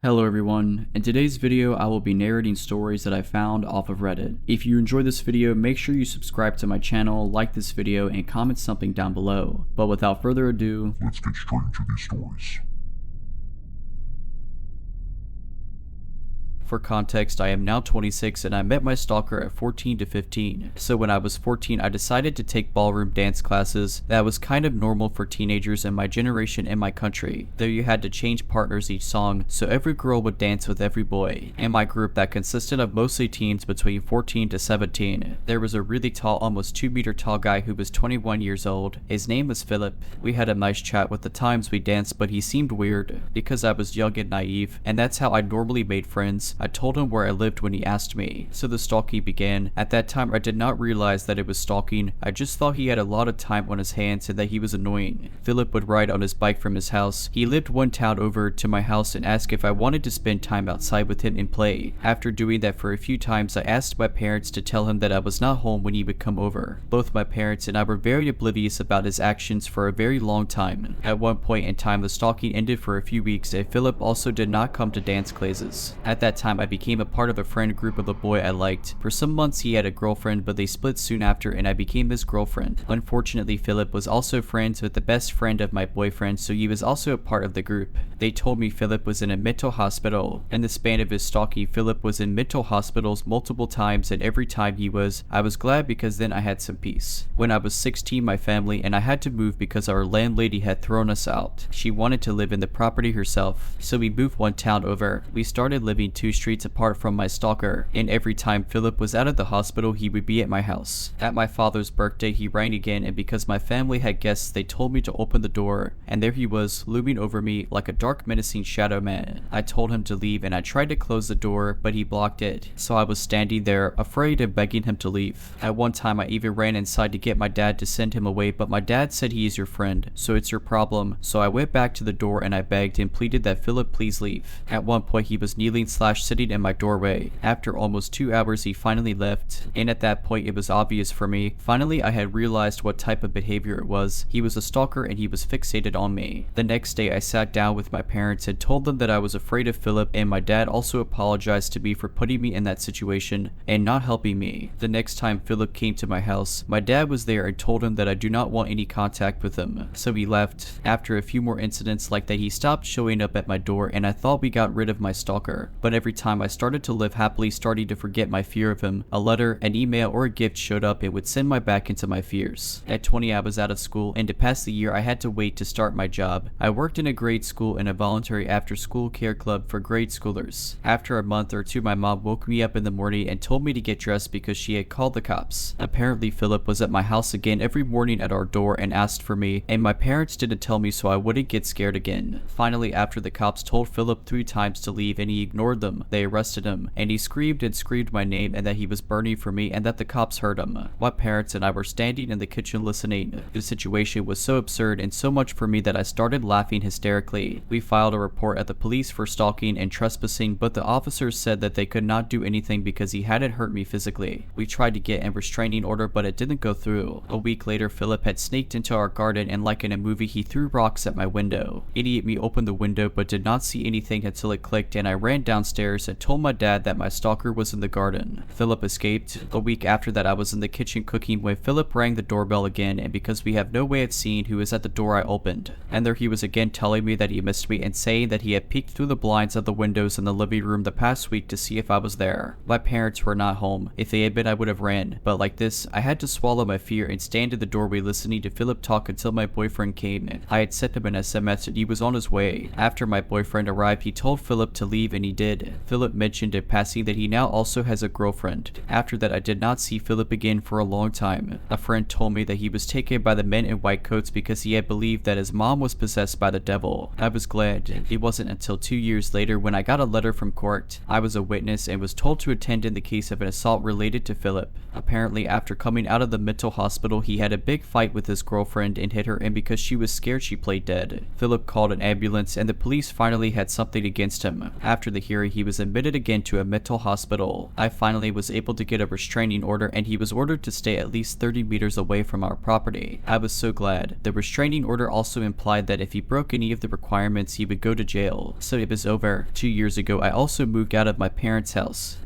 Hello everyone, in today's video I will be narrating stories that I found off of Reddit. If you enjoyed this video, make sure you subscribe to my channel, like this video, and comment something down below. But without further ado, let's get straight into these stories. For context, I am now 26 and I met my stalker at 14 to 15. So when I was 14, I decided to take ballroom dance classes. That was kind of normal for teenagers in my generation in my country, though you had to change partners each song, so every girl would dance with every boy. In my group that consisted of mostly teens between 14 to 17, there was a really tall, almost 2-meter tall guy who was 21 years old. His name was Philip. We had a nice chat with the times we danced, but he seemed weird because I was young and naive, and that's how I normally made friends. I told him where I lived when he asked me, so the stalking began. At that time, I did not realize that it was stalking. I just thought he had a lot of time on his hands and that he was annoying. Philip would ride on his bike from his house. He lived one town over to my house and asked if I wanted to spend time outside with him and play. After doing that for a few times, I asked my parents to tell him that I was not home when he would come over. Both my parents and I were very oblivious about his actions for a very long time. At one point in time, the stalking ended for a few weeks and Philip also did not come to dance classes. At that time, I became a part of a friend group of a boy I liked. For some months he had a girlfriend, but they split soon after and I became his girlfriend. Unfortunately, Philip was also friends with the best friend of my boyfriend, so he was also a part of the group. They told me Philip was in a mental hospital. In the span of his stalking, Philip was in mental hospitals multiple times, and every time he was, I was glad because then I had some peace. When I was 16, my family and I had to move because our landlady had thrown us out. She wanted to live in the property herself, so we moved one town over. We started living 2 streets apart from my stalker, and every time Philip was out of the hospital, he would be at my house. At my father's birthday, he rang again, and because my family had guests, they told me to open the door, and there he was, looming over me like a dark, menacing shadow man. I told him to leave, and I tried to close the door, but he blocked it, so I was standing there, afraid and begging him to leave. At one time, I even ran inside to get my dad to send him away, but my dad said he is your friend, so it's your problem. So I went back to the door and I begged and pleaded that Philip please leave. At one point, he was kneeling / sitting in my doorway. After almost 2 hours, he finally left, and at that point it was obvious for me. Finally, I had realized what type of behavior it was. He was a stalker and he was fixated on me. The next day, I sat down with my parents and told them that I was afraid of Philip, and my dad also apologized to me for putting me in that situation and not helping me. The next time Philip came to my house, my dad was there and told him that I do not want any contact with him, so he left. After a few more incidents like that, he stopped showing up at my door, and I thought we got rid of my stalker. But every time I started to live happily, starting to forget my fear of him, a letter, an email, or a gift showed up, it would send my back into my fears. At 20, I was out of school, and to pass the year, I had to wait to start my job. I worked in a grade school in a voluntary after-school care club for grade schoolers. After a month or two, my mom woke me up in the morning and told me to get dressed because she had called the cops. Apparently, Philip was at my house again every morning at our door and asked for me, and my parents didn't tell me so I wouldn't get scared again. Finally, after the cops told Philip 3 times to leave and he ignored them, they arrested him, and he screamed and screamed my name and that he was burning for me and that the cops heard him. My parents and I were standing in the kitchen listening. The situation was so absurd and so much for me that I started laughing hysterically. We filed a report at the police for stalking and trespassing, but the officers said that they could not do anything because he hadn't hurt me physically. We tried to get a restraining order, but it didn't go through. A week later, Philip had sneaked into our garden, and like in a movie, he threw rocks at my window. Idiot me opened the window but did not see anything until it clicked, and I ran downstairs and told my dad that my stalker was in the garden. Philip escaped. A week after that, I was in the kitchen cooking when Philip rang the doorbell again, and because we have no way of seeing who was at the door, I opened. And there he was again, telling me that he missed me and saying that he had peeked through the blinds of the windows in the living room the past week to see if I was there. My parents were not home. If they had been, I would have ran, but like this, I had to swallow my fear and stand in the doorway listening to Philip talk until my boyfriend came. I had sent him an SMS and he was on his way. After my boyfriend arrived, he told Philip to leave and he did. Philip mentioned in passing that he now also has a girlfriend. After that, I did not see Philip again for a long time. A friend told me that he was taken by the men in white coats because he had believed that his mom was possessed by the devil. I was glad. It wasn't until 2 years later when I got a letter from court. I was a witness and was told to attend in the case of an assault related to Philip. Apparently, after coming out of the mental hospital, he had a big fight with his girlfriend and hit her, and because she was scared, she played dead. Philip called an ambulance and the police finally had something against him. After the hearing, he was admitted again to a mental hospital. I finally was able to get a restraining order and he was ordered to stay at least 30 meters away from our property. I was so glad. The restraining order also implied that if he broke any of the requirements he would go to jail. So it was over. 2 years ago I also moved out of my parents' house.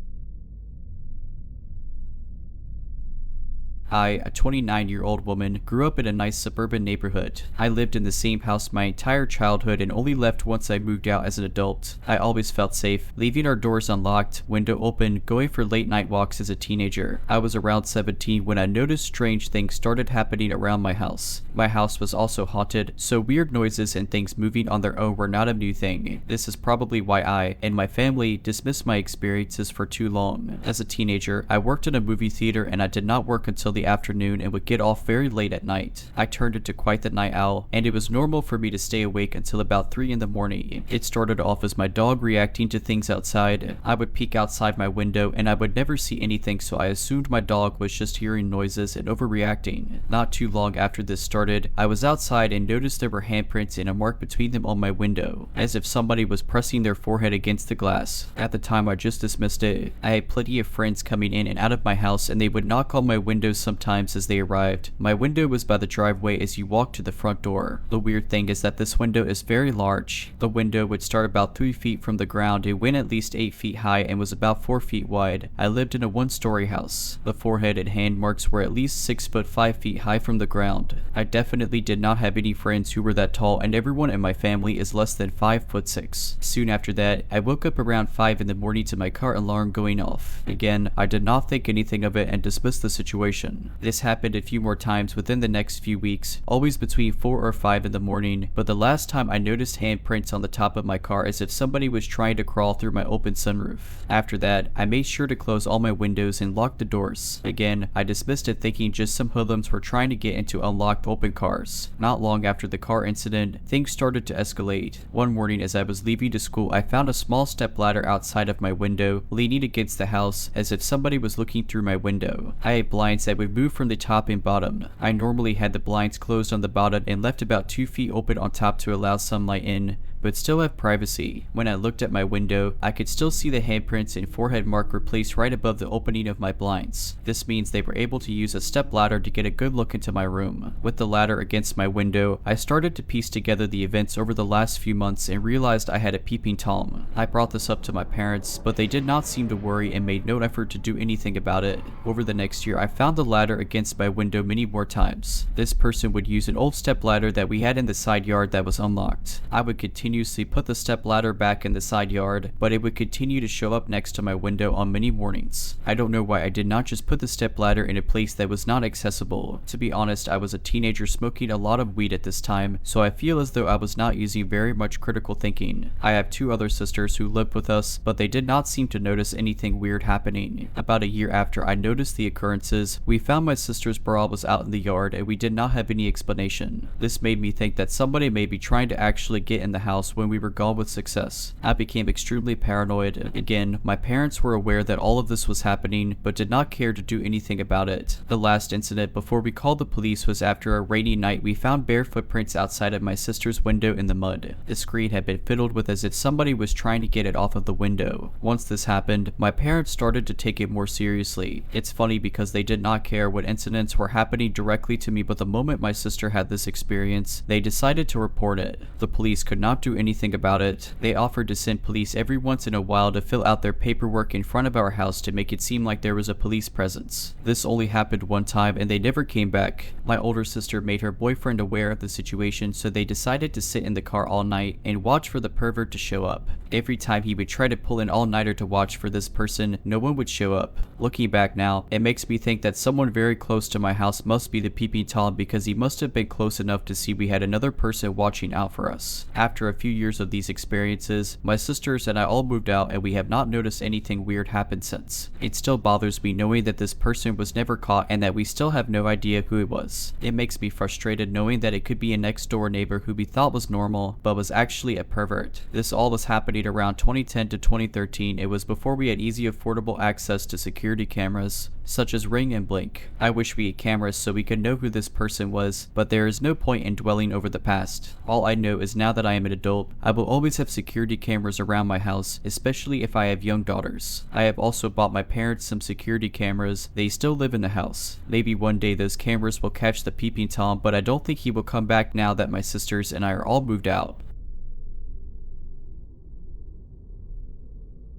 I, a 29-year-old woman, grew up in a nice suburban neighborhood. I lived in the same house my entire childhood and only left once I moved out as an adult. I always felt safe, leaving our doors unlocked, window open, going for late night walks as a teenager. I was around 17 when I noticed strange things started happening around my house. My house was also haunted, so weird noises and things moving on their own were not a new thing. This is probably why I and my family dismissed my experiences for too long. As a teenager, I worked in a movie theater and I did not work until the afternoon and would get off very late at night. I turned into quite the night owl, and it was normal for me to stay awake until about 3 in the morning. It started off as my dog reacting to things outside. I would peek outside my window and I would never see anything, so I assumed my dog was just hearing noises and overreacting. Not too long after this started, I was outside and noticed there were handprints and a mark between them on my window, as if somebody was pressing their forehead against the glass. At the time I just dismissed it. I had plenty of friends coming in and out of my house and they would knock on my windows sometimes as they arrived. My window was by the driveway as you walk to the front door. The weird thing is that this window is very large. The window would start about 3 feet from the ground and went at least 8 feet high and was about 4 feet wide. I lived in a 1-story house. The forehead and hand marks were at least 6 foot 5 feet high from the ground. I definitely did not have any friends who were that tall, and everyone in my family is less than 5 foot 6. Soon after that, I woke up around 5 in the morning to my car alarm going off. Again, I did not think anything of it and dismissed the situation. This happened a few more times within the next few weeks, always between 4 or 5 in the morning, but the last time I noticed handprints on the top of my car as if somebody was trying to crawl through my open sunroof. After that, I made sure to close all my windows and lock the doors. Again, I dismissed it thinking just some hoodlums were trying to get into unlocked open cars. Not long after the car incident, things started to escalate. One morning as I was leaving to school, I found a small step ladder outside of my window, leaning against the house as if somebody was looking through my window. I had blinds that would move from the top and bottom. I normally had the blinds closed on the bottom and left about 2 feet open on top to allow sunlight in, but still have privacy. When I looked at my window, I could still see the handprints and forehead mark were placed right above the opening of my blinds. This means they were able to use a step ladder to get a good look into my room. With the ladder against my window, I started to piece together the events over the last few months and realized I had a peeping Tom. I brought this up to my parents, but they did not seem to worry and made no effort to do anything about it. Over the next year, I found the ladder against my window many more times. This person would use an old step ladder that we had in the side yard that was unlocked. I would continuously put the step ladder back in the side yard, but it would continue to show up next to my window on many mornings. I don't know why I did not just put the step ladder in a place that was not accessible. To be honest, I was a teenager smoking a lot of weed at this time, so I feel as though I was not using very much critical thinking. I have 2 other sisters who lived with us, but they did not seem to notice anything weird happening. About a year after I noticed the occurrences, we found my sister's bra was out in the yard and we did not have any explanation. This made me think that somebody may be trying to actually get in the house when we were gone with success. I became extremely paranoid. Again, my parents were aware that all of this was happening, but did not care to do anything about it. The last incident before we called the police was after a rainy night we found bare footprints outside of my sister's window in the mud. The screen had been fiddled with as if somebody was trying to get it off of the window. Once this happened, my parents started to take it more seriously. It's funny because they did not care what incidents were happening directly to me, but the moment my sister had this experience, they decided to report it. The police could not do anything about it. They offered to send police every once in a while to fill out their paperwork in front of our house to make it seem like there was a police presence. This only happened one time and they never came back. My older sister made her boyfriend aware of the situation, so they decided to sit in the car all night and watch for the pervert to show up. Every time he would try to pull an all-nighter to watch for this person, no one would show up. Looking back now, it makes me think that someone very close to my house must be the peeping Tom, because he must have been close enough to see we had another person watching out for us. After a few years of these experiences, my sisters and I all moved out and we have not noticed anything weird happen since. It still bothers me knowing that this person was never caught and that we still have no idea who it was. It makes me frustrated knowing that it could be a next door neighbor who we thought was normal, but was actually a pervert. This all was happening around 2010 to 2013. It was before we had easy affordable access to security cameras. such as ring and blink. I wish we had cameras so we could know who this person was, but there is no point in dwelling over the past. All I know is now that I am an adult, I will always have security cameras around my house, especially if I have young daughters. I have also bought my parents some security cameras. They still live in the house. Maybe one day those cameras will catch the peeping Tom, but I don't think he will come back now that my sisters and I are all moved out.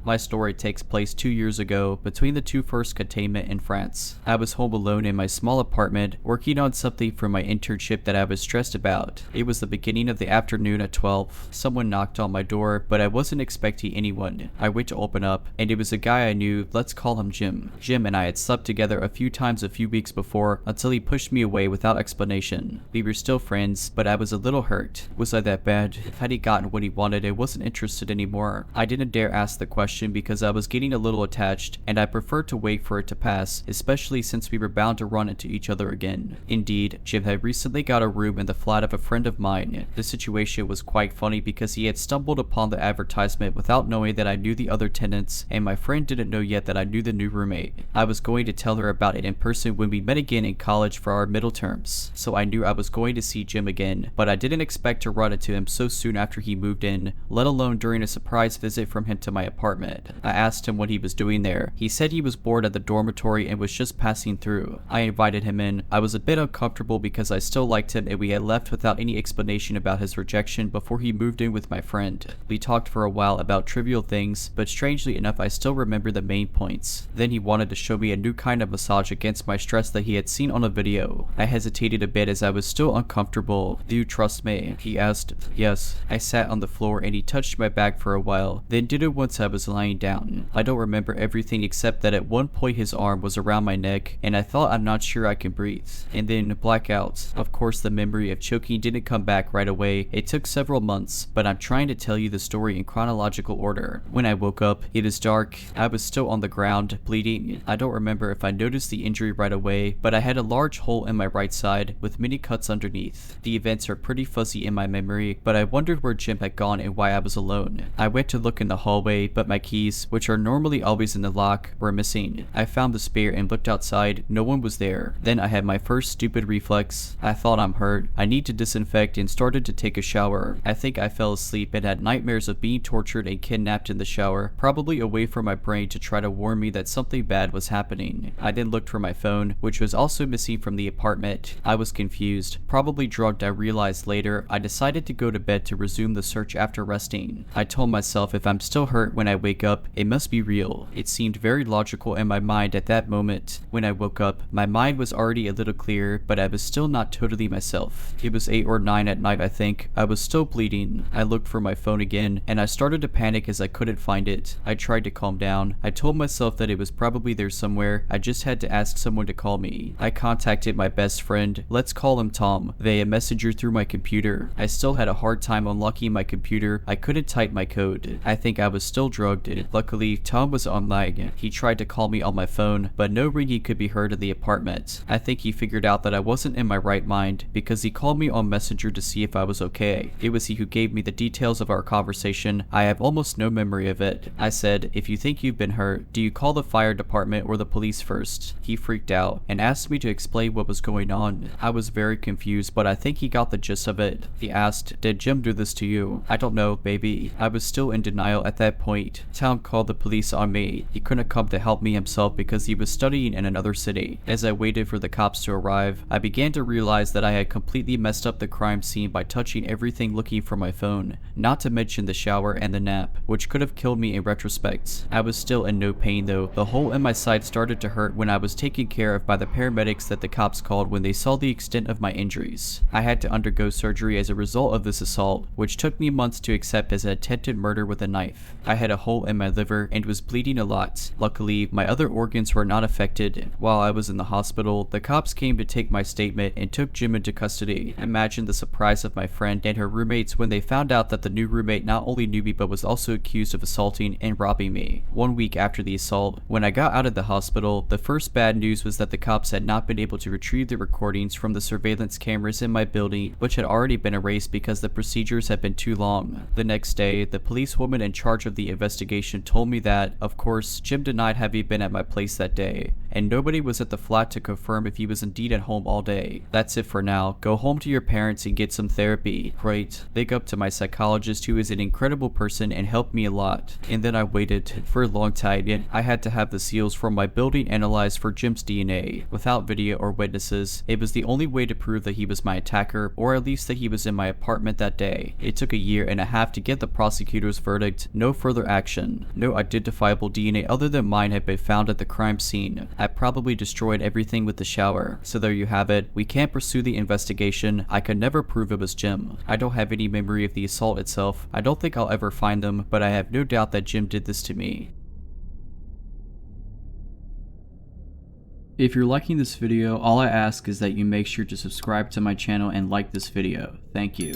My story takes place 2 years ago, between the two first containment in France. I was home alone in my small apartment, working on something for my internship that I was stressed about. It was the beginning of the afternoon at 12. Someone knocked on my door, but I wasn't expecting anyone. I went to open up, and it was a guy I knew. Let's call him Jim. Jim and I had slept together a few times a few weeks before, until he pushed me away without explanation. We were still friends, but I was a little hurt. Was I that bad? Had he gotten what he wanted, I wasn't interested anymore. I didn't dare ask the question because I was getting a little attached, and I preferred to wait for it to pass, especially since we were bound to run into each other again. Indeed, Jim had recently got a room in the flat of a friend of mine. The situation was quite funny because he had stumbled upon the advertisement without knowing that I knew the other tenants, and my friend didn't know yet that I knew the new roommate. I was going to tell her about it in person when we met again in college for our middle terms, so I knew I was going to see Jim again, but I didn't expect to run into him so soon after he moved in, let alone during a surprise visit from him to my apartment. I asked him what he was doing there. He said he was bored at the dormitory and was just passing through. I invited him in. I was a bit uncomfortable because I still liked him and we had left without any explanation about his rejection before he moved in with my friend. We talked for a while about trivial things, but strangely enough I still remember the main points. Then he wanted to show me a new kind of massage against my stress that he had seen on a video. I hesitated a bit as I was still uncomfortable. Do you trust me? He asked. Yes. I sat on the floor and he touched my back for a while, then did it once I was lying down. I don't remember everything except that at one point his arm was around my neck and I thought I'm not sure I can breathe. And then blackout. Of course the memory of choking didn't come back right away. It took several months, but I'm trying to tell you the story in chronological order. When I woke up, it is dark. I was still on the ground, bleeding. I don't remember if I noticed the injury right away, but I had a large hole in my right side with many cuts underneath. The events are pretty fuzzy in my memory, but I wondered where Jim had gone and why I was alone. I went to look in the hallway, but my keys, which are normally always in the lock, were missing. I found the spare and looked outside. No one was there. Then I had my first stupid reflex. I thought I'm hurt. I need to disinfect and started to take a shower. I think I fell asleep and had nightmares of being tortured and kidnapped in the shower, probably a way for my brain to try to warn me that something bad was happening. I then looked for my phone, which was also missing from the apartment. I was confused. Probably drugged, I realized later. I decided to go to bed to resume the search after resting. I told myself if I'm still hurt when I wake up, it must be real. It seemed very logical in my mind at that moment. When I woke up, my mind was already a little clearer, but I was still not totally myself. It was 8 or 9 at night, I think. I was still bleeding. I looked for my phone again, and I started to panic as I couldn't find it. I tried to calm down. I told myself that it was probably there somewhere. I just had to ask someone to call me. I contacted my best friend, let's call him Tom, via messenger through my computer. I still had a hard time unlocking my computer. I couldn't type my code. I think I was still drugged. Luckily, Tom was online. He tried to call me on my phone, but no ringing could be heard in the apartment. I think he figured out that I wasn't in my right mind because he called me on Messenger to see if I was okay. It was he who gave me the details of our conversation. I have almost no memory of it. I said, if you think you've been hurt, do you call the fire department or the police first? He freaked out and asked me to explain what was going on. I was very confused, but I think he got the gist of it. He asked, did Jim do this to you? I don't know, baby. I was still in denial at that point. Tom called the police on me. He couldn't come to help me himself because he was studying in another city. As I waited for the cops to arrive, I began to realize that I had completely messed up the crime scene by touching everything looking for my phone, not to mention the shower and the nap, which could have killed me in retrospect. I was still in no pain though. The hole in my side started to hurt when I was taken care of by the paramedics that the cops called when they saw the extent of my injuries. I had to undergo surgery as a result of this assault, which took me months to accept as an attempted murder with a knife. I had a hole in my liver and was bleeding a lot. Luckily, my other organs were not affected. While I was in the hospital, the cops came to take my statement and took Jim into custody. Imagine the surprise of my friend and her roommates when they found out that the new roommate not only knew me but was also accused of assaulting and robbing me. 1 week after the assault, when I got out of the hospital, the first bad news was that the cops had not been able to retrieve the recordings from the surveillance cameras in my building, which had already been erased because the procedures had been too long. The next day, the policewoman in charge of the investigation told me that, of course, Jim denied having been at my place that day, and nobody was at the flat to confirm if he was indeed at home all day. That's it for now. Go home to your parents and get some therapy. Great. Big up to my psychologist, who is an incredible person and helped me a lot. And then I waited for a long time, yet I had to have the seals from my building analyzed for Jim's DNA. Without video or witnesses, it was the only way to prove that he was my attacker, or at least that he was in my apartment that day. It took a year and a half to get the prosecutor's verdict. No further action. No identifiable DNA other than mine had been found at the crime scene. I probably destroyed everything with the shower. So there you have it. We can't pursue the investigation. I could never prove it was Jim. I don't have any memory of the assault itself. I don't think I'll ever find them, but I have no doubt that Jim did this to me. If you're liking this video, all I ask is that you make sure to subscribe to my channel and like this video. Thank you.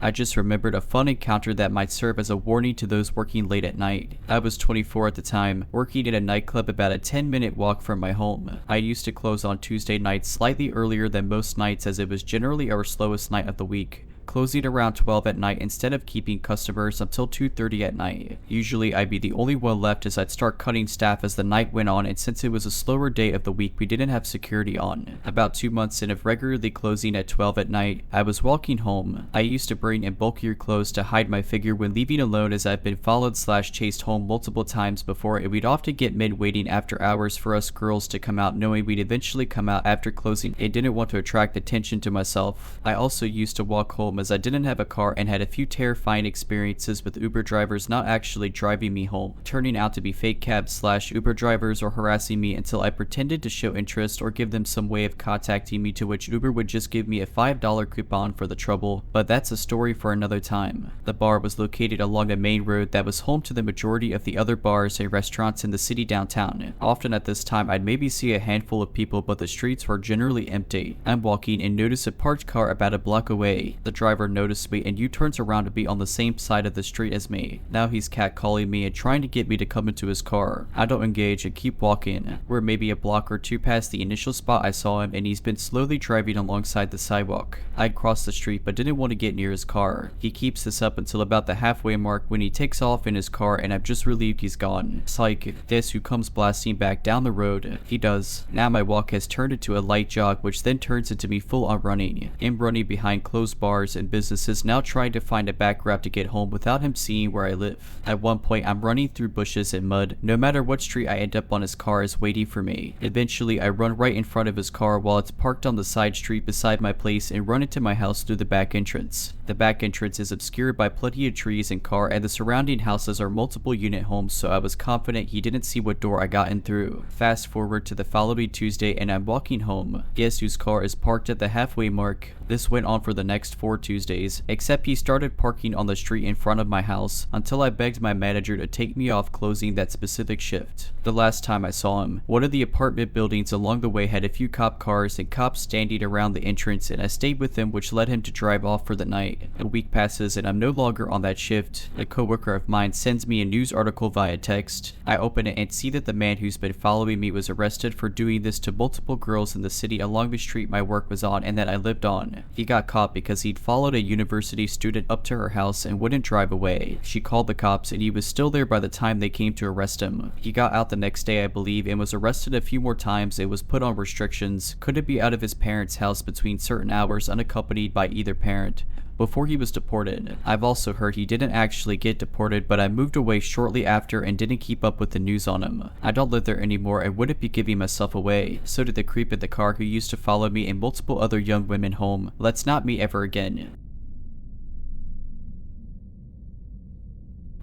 I just remembered a fun encounter that might serve as a warning to those working late at night. I was 24 at the time, working at a nightclub about a 10-minute walk from my home. I used to close on Tuesday nights slightly earlier than most nights, as it was generally our slowest night of the week, closing around 12 at night instead of keeping customers until 2:30 at night. Usually I'd be the only one left, as I'd start cutting staff as the night went on, and since it was a slower day of the week, we didn't have security on. About 2 months in of regularly closing at 12 at night, I was walking home. I used to bring in bulkier clothes to hide my figure when leaving alone, as I've been followed/chased home multiple times before, and we'd often get men waiting after hours for us girls to come out, knowing we'd eventually come out after closing and didn't want to attract attention to myself. I also used to walk home, as I didn't have a car and had a few terrifying experiences with Uber drivers not actually driving me home, turning out to be fake cabs/Uber drivers, or harassing me until I pretended to show interest or give them some way of contacting me, to which Uber would just give me a $5 coupon for the trouble. But that's a story for another time. The bar was located along a main road that was home to the majority of the other bars and restaurants in the city downtown. Often at this time I'd maybe see a handful of people, but the streets were generally empty. I'm walking and notice a parked car about a block away. The driver noticed me and turns around to be on the same side of the street as me. Now he's catcalling me and trying to get me to come into his car. I don't engage and keep walking. We're maybe a block or two past the initial spot I saw him, and he's been slowly driving alongside the sidewalk. I'd crossed the street but didn't want to get near his car. He keeps this up until about the halfway mark, when he takes off in his car, and I'm just relieved he's gone. Psych, this who comes blasting back down the road. He does. Now my walk has turned into a light jog, which then turns into me full on running. I'm running behind closed bars and businesses, now trying to find a back route to get home without him seeing where I live. At one point I'm running through bushes and mud. No matter what street I end up on, his car is waiting for me. Eventually I run right in front of his car while it's parked on the side street beside my place, and run into my house through the back entrance. The back entrance is obscured by plenty of trees and car, and the surrounding houses are multiple unit homes, so I was confident he didn't see what door I got in through. Fast forward to the following Tuesday and I'm walking home. Guess whose car is parked at the halfway mark? This went on for the next 4 Tuesdays, except he started parking on the street in front of my house until I begged my manager to take me off closing that specific shift. The last time I saw him, one of the apartment buildings along the way had a few cop cars and cops standing around the entrance, and I stayed with him, which led him to drive off for the night. A week passes and I'm no longer on that shift. A coworker of mine sends me a news article via text. I open it and see that the man who's been following me was arrested for doing this to multiple girls in the city along the street my work was on and that I lived on. He got caught because he'd followed a university student up to her house and wouldn't drive away. She called the cops and he was still there by the time they came to arrest him. He got out the next day, I believe, and was arrested a few more times and was put on restrictions. Couldn't be out of his parents' house between certain hours unaccompanied by either parent before he was deported. I've also heard he didn't actually get deported, but I moved away shortly after and didn't keep up with the news on him. I don't live there anymore and wouldn't be giving myself away. So did the creep in the car who used to follow me and multiple other young women home. Let's not meet ever again.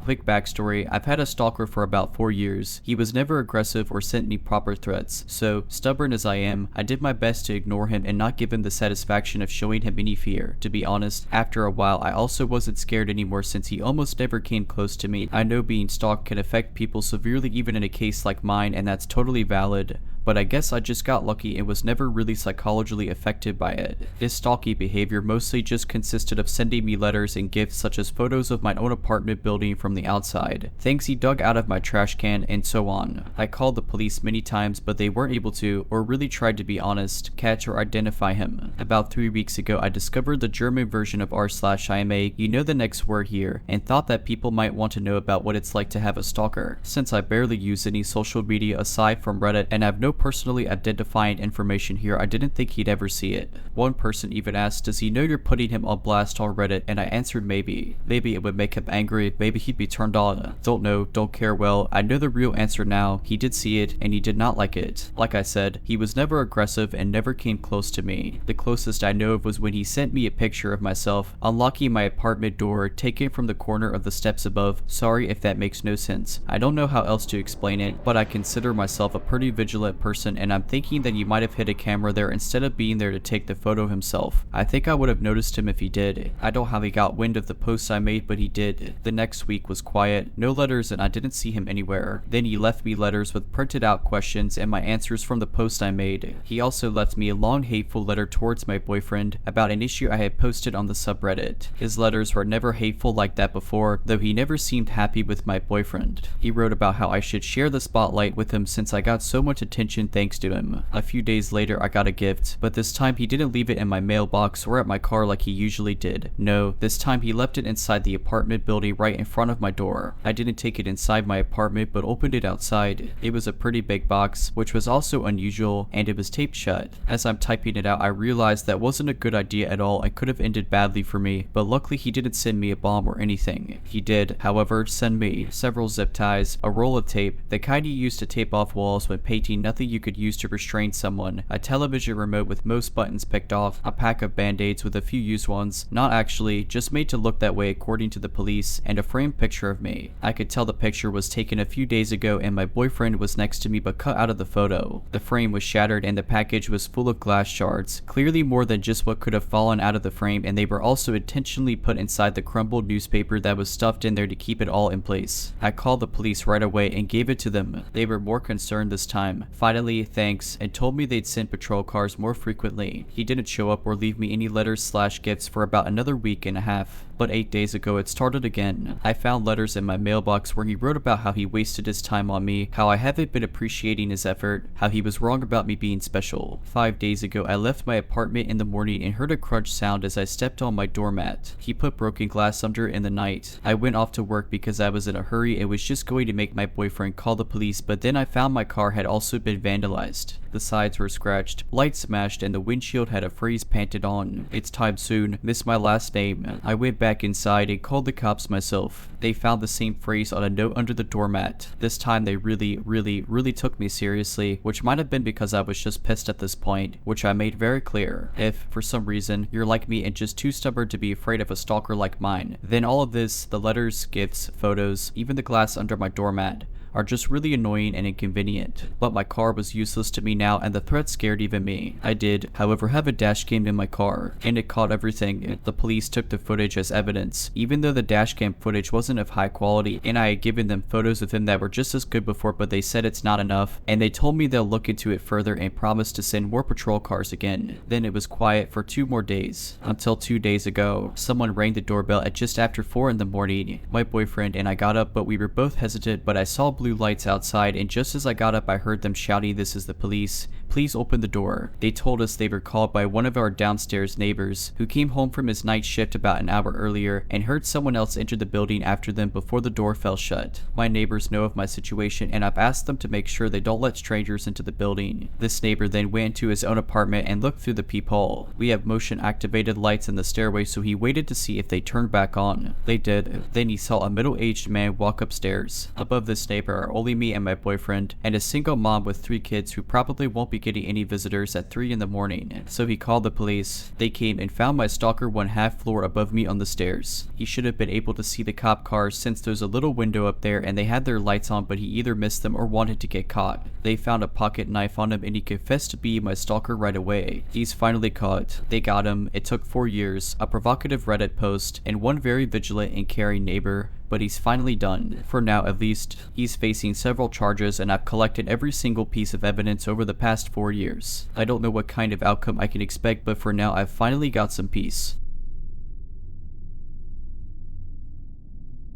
Quick backstory, I've had a stalker for about 4 years. He was never aggressive or sent me proper threats, so stubborn as I am, I did my best to ignore him and not give him the satisfaction of showing him any fear. To be honest, after a while I also wasn't scared anymore since he almost never came close to me. I know being stalked can affect people severely even in a case like mine, and that's totally valid. but I guess I just got lucky and was never really psychologically affected by it. His stalky behavior mostly just consisted of sending me letters and gifts such as photos of my own apartment building from the outside, things he dug out of my trash can, and so on. I called the police many times, but they weren't able to, or really tried to be honest, catch or identify him. About 3 weeks ago, I discovered the German version of r/IMA, you know the next word here, and thought that people might want to know about what it's like to have a stalker. Since I barely use any social media aside from Reddit and have no personally identifying information here, I didn't think he'd ever see it. One person even asked, does he know you're putting him on blast on Reddit, and I answered maybe. Maybe it would make him angry, maybe he'd be turned on. Don't know, don't care. Well, I know the real answer now. He did see it, and he did not like it. Like I said, he was never aggressive and never came close to me. The closest I know of was when he sent me a picture of myself unlocking my apartment door, taken from the corner of the steps above. Sorry if that makes no sense. I don't know how else to explain it, but I consider myself a pretty vigilant person, and I'm thinking that he might have hid a camera there instead of being there to take the photo himself. I think I would have noticed him if he did. I don't know how he got wind of the posts I made, but he did. The next week was quiet, no letters, and I didn't see him anywhere. Then he left me letters with printed out questions and my answers from the post I made. He also left me a long hateful letter towards my boyfriend about an issue I had posted on the subreddit. His letters were never hateful like that before, though he never seemed happy with my boyfriend. He wrote about how I should share the spotlight with him since I got so much attention thanks to him. A few days later I got a gift, but this time he didn't leave it in my mailbox or at my car like he usually did. No, this time he left it inside the apartment building right in front of my door. I didn't take it inside my apartment but opened it outside. It was a pretty big box, which was also unusual, and it was taped shut. As I'm typing it out, I realized that wasn't a good idea at all and could have ended badly for me, but luckily he didn't send me a bomb or anything. He did, however, send me several zip ties, a roll of tape, the kind you use to tape off walls when painting nothing you could use to restrain someone, a television remote with most buttons picked off, a pack of band-aids with a few used ones, not actually, just made to look that way according to the police, and a framed picture of me. I could tell the picture was taken a few days ago and my boyfriend was next to me but cut out of the photo. The frame was shattered and the package was full of glass shards, clearly more than just what could have fallen out of the frame, and they were also intentionally put inside the crumbled newspaper that was stuffed in there to keep it all in place. I called the police right away and gave it to them. They were more concerned this time. Finally, thanks, and told me they'd send patrol cars more frequently. He didn't show up or leave me any letters/gifts for about another week and a half. But 8 days ago it started again. I found letters in my mailbox where he wrote about how he wasted his time on me, how I haven't been appreciating his effort, how he was wrong about me being special. 5 days ago I left my apartment in the morning and heard a crunch sound as I stepped on my doormat. He put broken glass under it in the night. I went off to work because I was in a hurry and was just going to make my boyfriend call the police, but then I found my car had also been vandalized. The sides were scratched, lights smashed, and the windshield had a phrase painted on. It's time soon, miss my last name. I went back inside and called the cops myself. They found the same phrase on a note under the doormat. This time they really took me seriously, which might have been because I was just pissed at this point, which I made very clear. If, for some reason, you're like me and just too stubborn to be afraid of a stalker like mine, then all of this, the letters, gifts, photos, even the glass under my doormat, are just really annoying and inconvenient. But my car was useless to me now and the threat scared even me. I did, however, have a dash cam in my car, and it caught everything. The police took the footage as evidence, even though the dash cam footage wasn't of high quality, and I had given them photos of him that were just as good before, but they said it's not enough, and they told me they'll look into it further and promised to send more patrol cars again. Then it was quiet for 2 more days, until 2 days ago. Someone rang the doorbell at just after 4 in the morning. My boyfriend and I got up, but we were both hesitant, but I saw blue lights outside, and just as I got up I heard them shouting, "This is the police. Please open the door." They told us they were called by one of our downstairs neighbors who came home from his night shift about an hour earlier and heard someone else enter the building after them before the door fell shut. My neighbors know of my situation and I've asked them to make sure they don't let strangers into the building. This neighbor then went into his own apartment and looked through the peephole. We have motion activated lights in the stairway, so he waited to see if they turned back on. They did. Then he saw a middle-aged man walk upstairs. Above this neighbor are only me and my boyfriend, and a single mom with 3 kids who probably won't be getting any visitors at 3 in the morning. So he called the police. They came and found my stalker 1/2 floor above me on the stairs. He should have been able to see the cop cars since there's a little window up there and they had their lights on, but he either missed them or wanted to get caught. They found a pocket knife on him and he confessed to being my stalker right away. He's finally caught. They got him. It took 4 years, a provocative Reddit post, and one very vigilant and caring neighbor. but he's finally done. For now at least. He's facing several charges and I've collected every single piece of evidence over the past 4 years. I don't know what kind of outcome I can expect, but for now I've finally got some peace.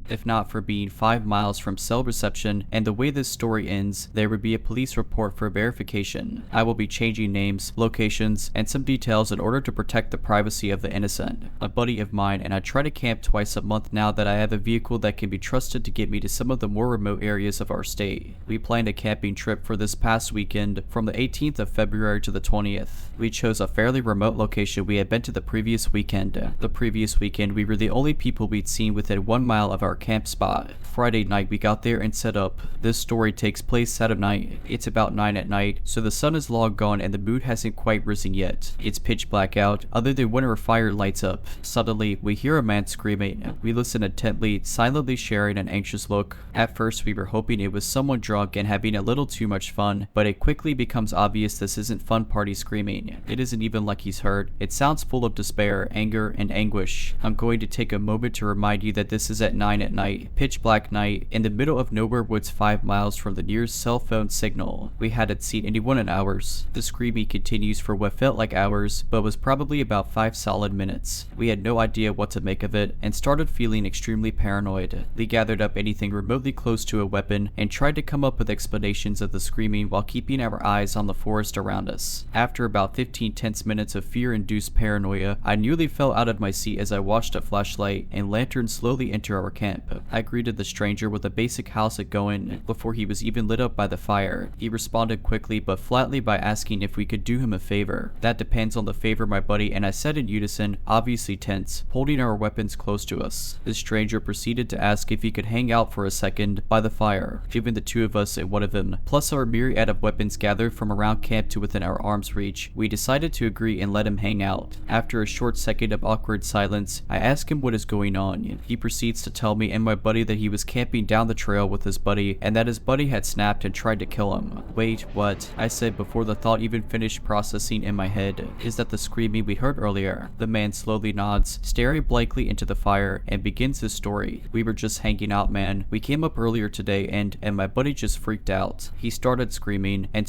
If not for being 5 miles from cell reception, and the way this story ends, there would be a police report for verification. I will be changing names, locations, and some details in order to protect the privacy of the innocent. A buddy of mine and I try to camp twice a month now that I have a vehicle that can be trusted to get me to some of the more remote areas of our state. We planned a camping trip for this past weekend from the 18th of February to the 20th. We chose a fairly remote location we had been to the previous weekend. The previous weekend we were the only people we'd seen within 1 mile of our camp spot. Friday night we got there and set up. This story takes place Saturday night. It's about 9 at night, so the sun is long gone and the mood hasn't quite risen yet. It's pitch black out, other than when our fire lights up. Suddenly, we hear a man screaming. We listen intently, silently sharing an anxious look. At first, we were hoping it was someone drunk and having a little too much fun, but it quickly becomes obvious this isn't fun party screaming. It isn't even like he's hurt. It sounds full of despair, anger, and anguish. I'm going to take a moment to remind you that this is at 9 at night. Pitch black night, in the middle of nowhere woods 5 miles from the nearest cell phone signal. We hadn't seen anyone in hours. The screaming continues for what felt like hours, but was probably about 5 solid minutes. We had no idea what to make of it, and started feeling extremely paranoid. We gathered up anything remotely close to a weapon, and tried to come up with explanations of the screaming while keeping our eyes on the forest around us. After about 15 tense minutes of fear-induced paranoia, I nearly fell out of my seat as I watched a flashlight and lantern slowly enter our camp. I greeted the stranger with a basic "how's it going?" before he was even lit up by the fire. He responded quickly but flatly by asking if we could do him a favor. That depends on the favor, my buddy, and I said in unison, obviously tense, holding our weapons close to us. The stranger proceeded to ask if he could hang out for a second by the fire, giving the two of us and one of him, plus our myriad of weapons gathered from around camp to within our arm's reach. We decided to agree and let him hang out. After a short second of awkward silence, I ask him what is going on. He proceeds to tell me and my buddy that he was camping down the trail with his buddy and that his buddy had snapped and tried to kill him. Wait, what? I said before the thought even finished processing in my head. Is that the screaming we heard earlier? The man slowly nods, staring blankly into the fire, and begins his story. We were just hanging out, man. We came up earlier today and my buddy just freaked out. He started screaming and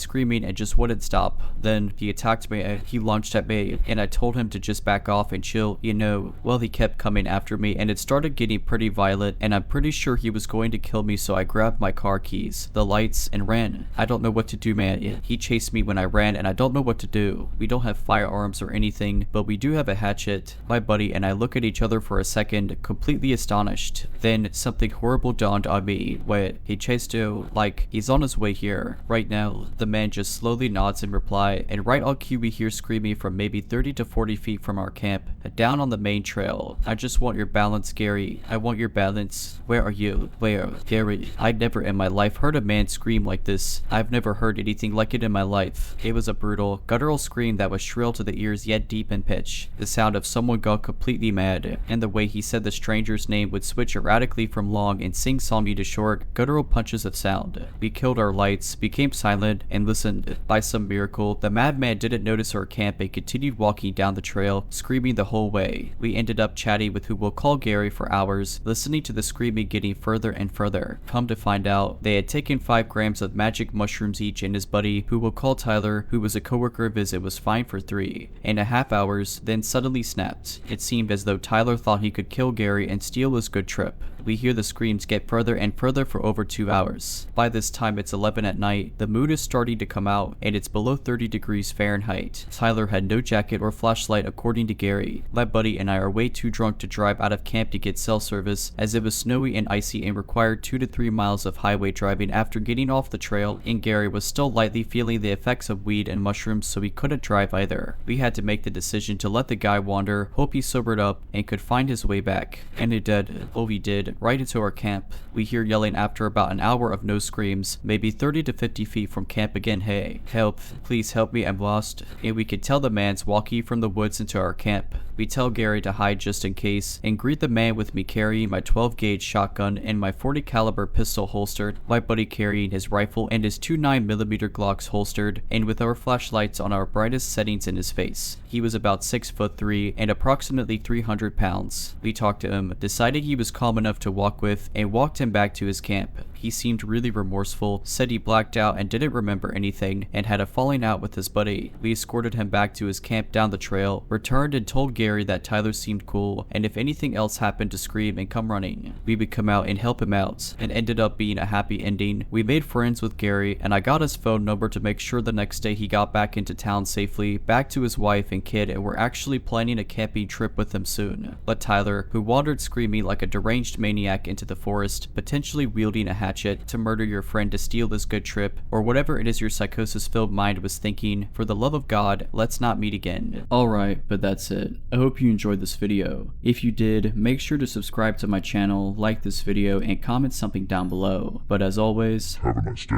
just wouldn't stop. Then he attacked me, he lunged at me, and I told him to just back off and chill, you know. Well, he kept coming after me and it started getting pretty violent, and I'm pretty sure he was going to kill me, so I grabbed my car keys, the lights, and ran. I don't know what to do, man. He chased me when I ran and I don't know what to do. We don't have firearms or anything, but we do have a hatchet. My buddy and I look at each other for a second, completely astonished. Then something horrible dawned on me. Wait, he chased you? Like, he's on his way here, right now. The man just slowly nods in reply, and right on cue we hear screaming from maybe 30 to 40 feet from our camp, down on the main trail. I just want your balance, Gary. I want your balance. Where are you? Where? Gary, I'd never in my life heard a man scream like this. I've never heard anything like it in my life. It was a brutal, guttural scream that was shrill to the ears yet deep in pitch. The sound of someone gone completely mad, and the way he said the stranger's name would switch erratically from long and sing-songy to short, guttural punches of sound. We killed our lights, became silent, and listened. By some miracle, the madman didn't notice our camp and continued walking down the trail, screaming the whole way. We ended up chatting with who we'll call Gary for hours, listening to the screaming getting further and further. Come to find out, they had taken 5 grams of magic mushrooms each, and his buddy, who we'll call Tyler, who was a coworker of his, was fine for 3.5 hours, then suddenly snapped. It seemed as though Tyler thought he could kill Gary and steal his good trip. We hear the screams get further and further for over 2 hours. By this time it's 11 at night, the moon is starting to come out, and it's below 30 degrees Fahrenheit. Tyler had no jacket or flashlight according to Gary. My buddy and I are way too drunk to drive out of camp to get cell service, as it was snowy and icy and required 2 to 3 miles of highway driving after getting off the trail, and Gary was still lightly feeling the effects of weed and mushrooms, so he couldn't drive either. We had to make the decision to let the guy wander, hope he sobered up, and could find his way back. And it did. Oh, he did. Right into our camp. We hear yelling after about an hour of no screams, maybe 30 to 50 feet from camp again. Hey, help, please help me, I'm lost. And we could tell the man's walking from the woods into our camp. We tell Gary to hide just in case, and greet the man with me carrying my 12-gauge shotgun and my 40 caliber pistol holstered, my buddy carrying his rifle and his 2 9mm Glocks holstered, and with our flashlights on our brightest settings in his face. He was about 6'3" and approximately 300 pounds. We talked to him, decided he was calm enough to walk with and walked him back to his camp. He seemed really remorseful, said he blacked out and didn't remember anything, and had a falling out with his buddy. We escorted him back to his camp down the trail, returned and told Gary that Tyler seemed cool, and if anything else happened to scream and come running. We would come out and help him out, and ended up being a happy ending. We made friends with Gary, and I got his phone number to make sure the next day he got back into town safely, back to his wife and kid, and we're actually planning a camping trip with him soon. But Tyler, who wandered screaming like a deranged maniac into the forest, potentially wielding a hatchet to murder your friend to steal this good trip, or whatever it is your psychosis-filled mind was thinking, for the love of God, let's not meet again. Alright, but that's it. I hope you enjoyed this video. If you did, make sure to subscribe to my channel, like this video, and comment something down below. But as always, Have a nice day.